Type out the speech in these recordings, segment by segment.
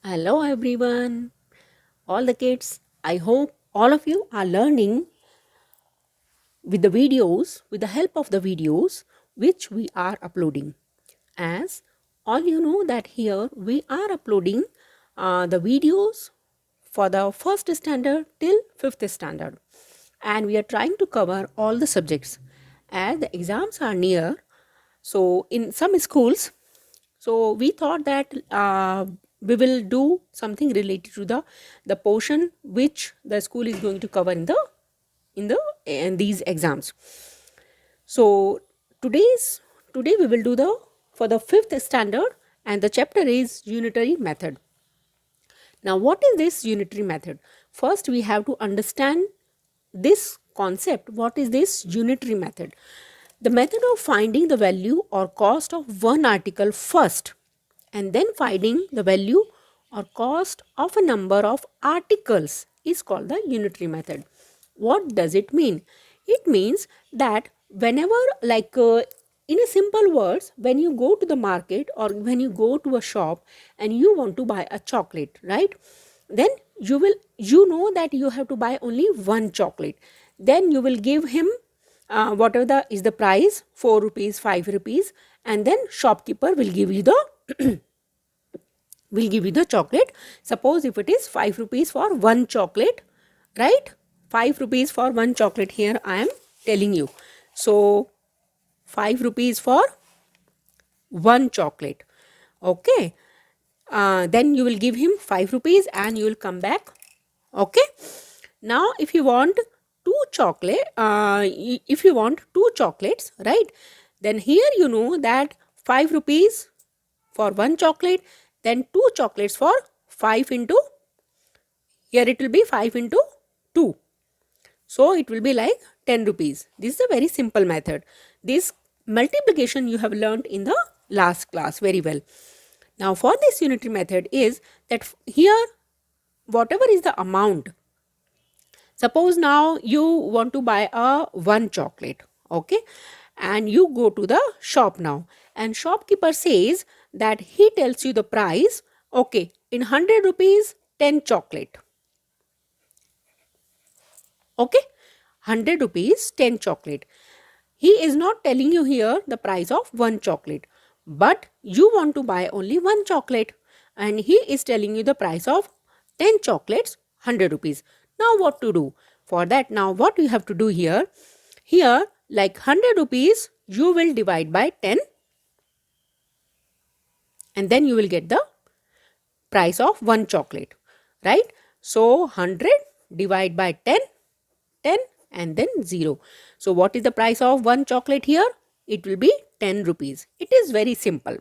Hello everyone, all the kids. I hope all of you are learning with the videos, with the help of the videos which we are uploading. As all you know that here we are uploading the videos for the first standard till fifth standard, and we are trying to cover all the subjects as the exams are near. So in some schools, so we thought that we will do something related to the portion which the school is going to cover in these exams. So today's today we will do the for the fifth standard, and the chapter is unitary method. Now what is this unitary method? First we have to understand this concept. What is this unitary method? The method of finding the value or cost of one article first, and then finding the value or cost of a number of articles, is called the unitary method. What does it mean? It means that whenever, in a simple words, when you go to the market or when you go to a shop and you want to buy a chocolate, right? Then you know that you have to buy only one chocolate. Then you will give him whatever the price, 4 rupees, 5 rupees, and then shopkeeper will give you the chocolate. Suppose if it is 5 rupees for one chocolate, right? 5 rupees for one chocolate, here I am telling you. So 5 rupees for one chocolate. Okay. Then you will give him 5 rupees and you will come back. Okay. Now if you want if you want two chocolates, right? Then here you know that 5 rupees for one chocolate, then two chocolates for 5 into, here it will be 5 into 2. So it will be like 10 rupees. This is a very simple method. This multiplication you have learned in the last class very well. Now for this unitary method is that here whatever is the amount, suppose now you want to buy a one chocolate, okay, and you go to the shop now, and shopkeeper says that he tells you the price, okay, in 100 rupees 10 chocolate, okay, 100 rupees 10 chocolate. He is not telling you here the price of one chocolate, but you want to buy only one chocolate, and he is telling you the price of 10 chocolates, 100 rupees. Now what to do? For that, now what you have to do here, like 100 rupees you will divide by 10, and then you will get the price of one chocolate, right? So 100 divide by 10, 10 and then 0. So what is the price of one chocolate here? It will be 10 rupees. It is very simple,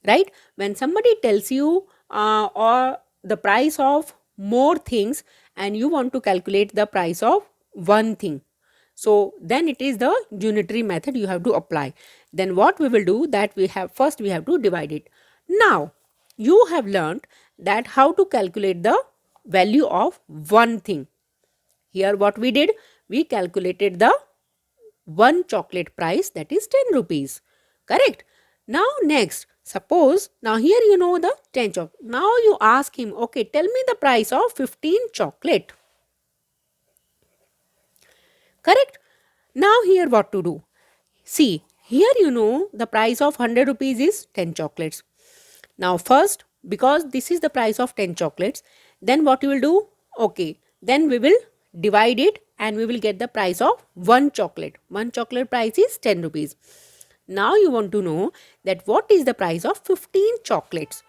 right? When somebody tells you or the price of more things and you want to calculate the price of one thing, so then it is the unitary method you have to apply. Then what we will do, that we have to divide it. Now you have learned that how to calculate the value of one thing. Here what we did, we calculated the one chocolate price, that is 10 rupees. Correct? Now next, suppose now here you know the 10 chocolate. Now you ask him, okay, tell me the price of 15 chocolate. Correct? Now here what to do? See, here you know the price of 100 rupees is 10 chocolates. Now first, because this is the price of 10 chocolates, then what you will do? Okay, then we will divide it and we will get the price of one chocolate. One chocolate price is 10 rupees. Now you want to know that what is the price of 15 chocolates.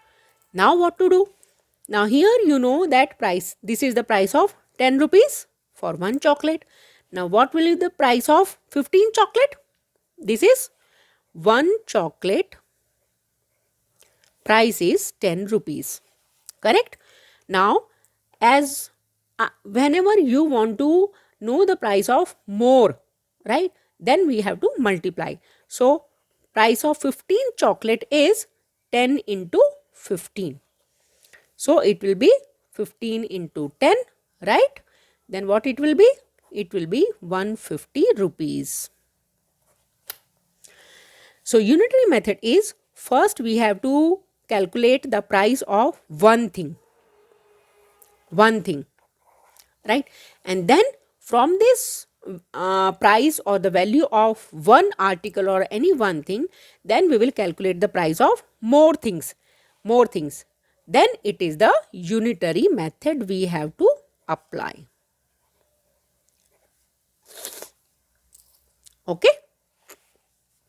Now what to do? Now here you know that price. This is the price of 10 rupees for one chocolate. Now what will be the price of 15 chocolate? This is one chocolate price is 10 rupees. Correct? Now as whenever you want to know the price of more, right, then we have to multiply. So price of 15 chocolate is 10 into 15. So it will be 15 into 10, right? Then what it will be? It will be 150 rupees. So unitary method is, first we have to calculate the price of one thing, right? And then from this price or the value of one article or any one thing, then we will calculate the price of more things. Then it is the unitary method we have to apply. Okay,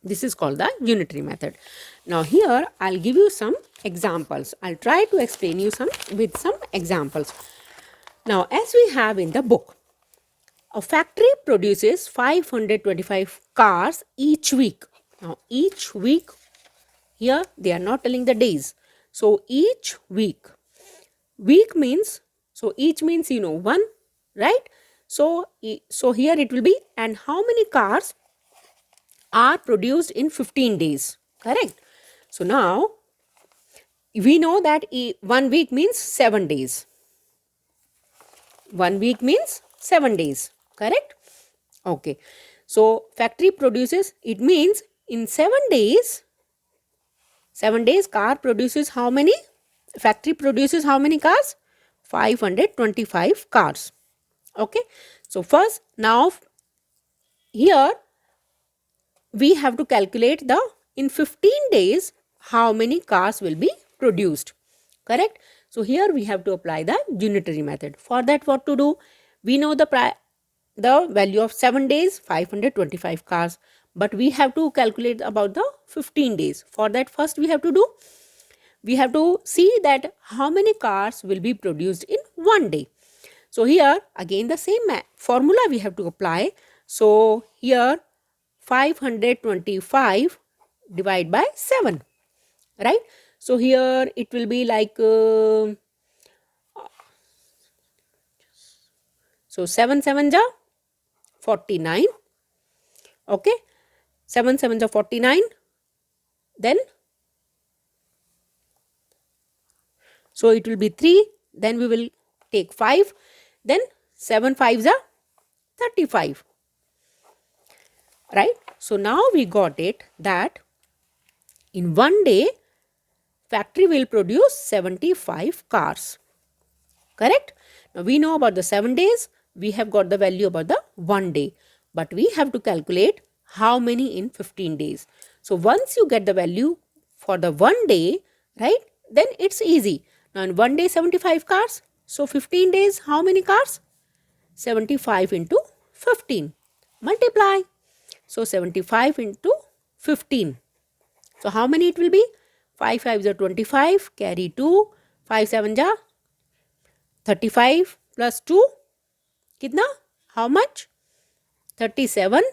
this is called the unitary method. Now here I'll give you some examples. I'll try to explain you with some examples. Now, as we have in the book, a factory produces 525 cars each week. Now, each week, here they are not telling the days. So, each week. Week means, so each means, one, right? So here it will be, and how many cars are produced in 15 days, correct? So, now, we know that 1 week means 7 days. 1 week means 7 days, correct? Okay. So, factory produces, it means in 7 days, car produces how many? Factory produces how many cars? 525 cars. Okay. So, first, now, here, we have to calculate in 15 days, how many cars will be produced, correct? So, here we have to apply the unitary method. For that, what to do? We know the value of 7 days, 525 cars. But we have to calculate about the 15 days. For that, first we have to see that how many cars will be produced in 1 day. So, here again the same formula we have to apply. So, here 525 divided by 7, right? So, here it will be like, so 7 7 ja 49, okay, 7 7 ja 49, then, so it will be 3, then we will take 5, then 7 5 ja 35, right? So, now we got it that in 1 day, factory will produce 75 cars, correct? Now, we know about the 7 days, we have got the value about the 1 day, but we have to calculate how many in 15 days. So, once you get the value for the 1 day, right, then it's easy. Now, in 1 day 75 cars, so 15 days how many cars? 75 into 15, multiply. So, 75 into 15. So, how many it will be? 5 5 is 25, carry 2, 5 7 ja 35 plus 2, kitna? How much? 37,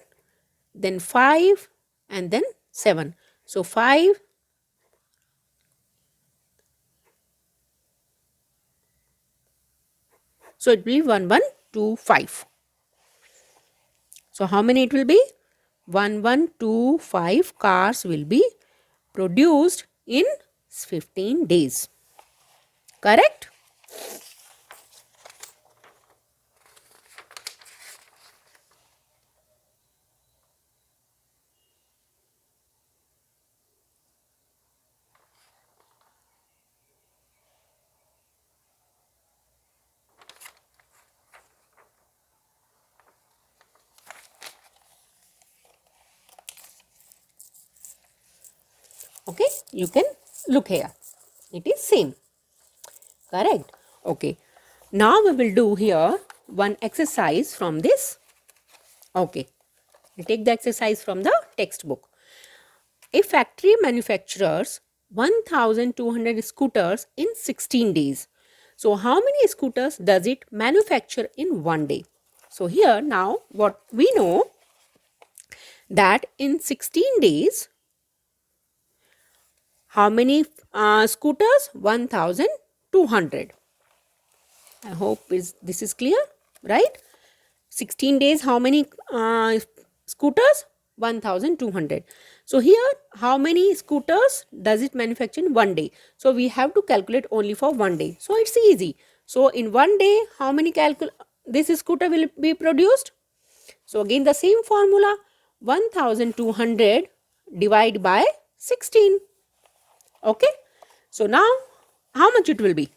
then 5 and then 7. So, 5, so it will be 1125. So, how many it will be? 1125 cars will be produced in 15 days, correct? Okay, you can look here. It is same. Correct. Okay. Now we will do here one exercise from this. Okay. We take the exercise from the textbook. A factory manufactures 1200 scooters in 16 days. So, how many scooters does it manufacture in 1 day? So, here now what we know that in 16 days, how many scooters? 1200. I hope this is clear, right? 16 days, how many scooters? 1200. So, here how many scooters does it manufacture in 1 day? So, we have to calculate only for 1 day. So, it's easy. So, in 1 day, how many this scooter will be produced? So, again the same formula, 1200 divided by 16. Okay. So now how much it will be?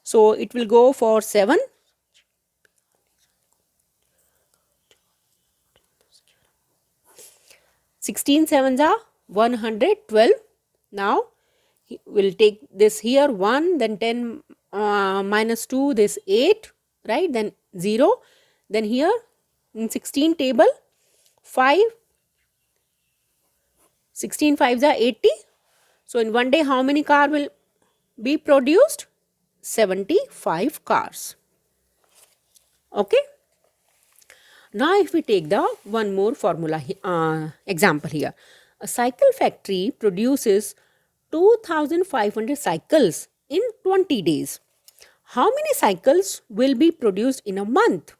So it will go for 7. 16 sevens are 112. Now we'll take this here 1, then 10 minus 2, this 8, right? Then 0. Then here in 16 table 5, 16 fives are 80. So in one day how many car will be produced? 75 cars. Okay. Now if we take the one more formula example here. A cycle factory produces 2500 cycles in 20 days. How many cycles will be produced in a month?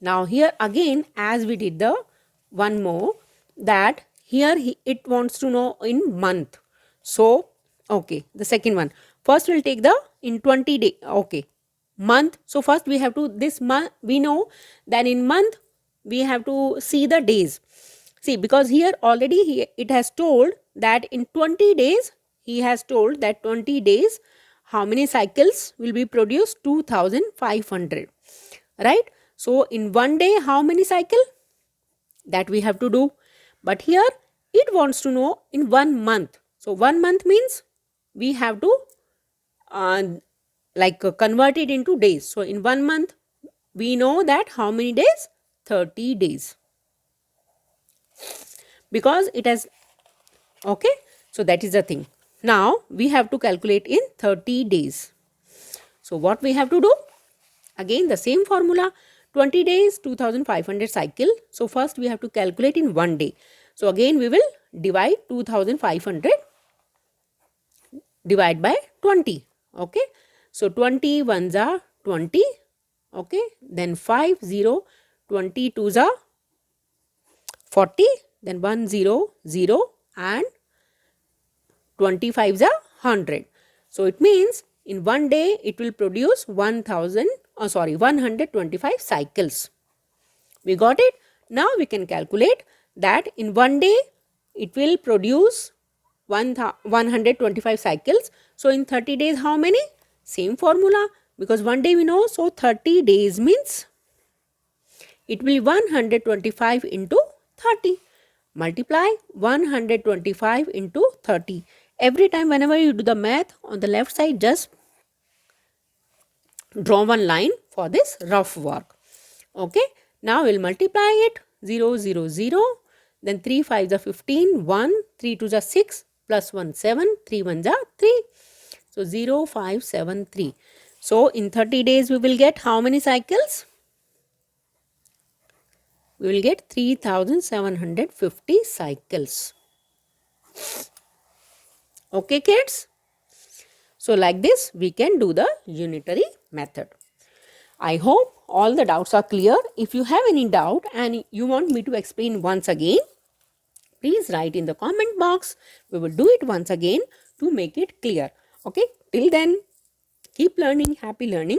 Now here again, as we did the one more, that here it wants to know in month. So okay, the second one. First we'll take the in 20 day. Okay, month. So first we have to, this month we know that in month we have to see the days. See, because here already it has told that in 20 days, he has told that 20 days how many cycles will be produced? 2500, right? So in one day how many cycle? That we have to do. But here it wants to know in 1 month. So 1 month means we have to convert it into days. So in 1 month we know that how many days? 30 days. Because it has, okay, so that is the thing. Now we have to calculate in 30 days. So what we have to do? Again the same formula. 20 days 2500 cycle. So first we have to calculate in 1 day. So again we will divide 2500 divide by 20. Okay. So 20 ones are 20. Okay. Then 5 0 20 twos are 40. Then 1 0 0 and 25s are 100. So it means in 1 day it will produce 125 cycles. We got it? Now we can calculate that in 1 day it will produce 125 cycles. So in 30 days how many? Same formula, because 1 day we know. So 30 days means it will be 125 into 30. Multiply 125 into 30. Every time whenever you do the math on the left side, just draw one line for this rough work. Okay. Now we'll multiply it. 0 0 0. Then 3 5s are 15. 1 3 2s are 6 plus 1 7. 3 1s are 3. So 0 5 7 3. So in 30 days we will get how many cycles? We will get 3750 cycles. Okay kids? So like this we can do the unitary method. I hope all the doubts are clear. If you have any doubt and you want me to explain once again, please write in the comment box. We will do it once again to make it clear. Okay? Till then, keep learning, happy learning.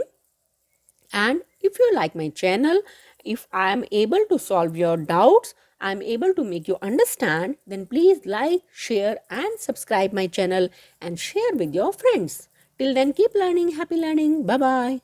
And if you like my channel, if I am able to solve your doubts, I am able to make you understand, then please like, share and subscribe my channel and share with your friends. Till then, keep learning, happy learning. Bye-bye.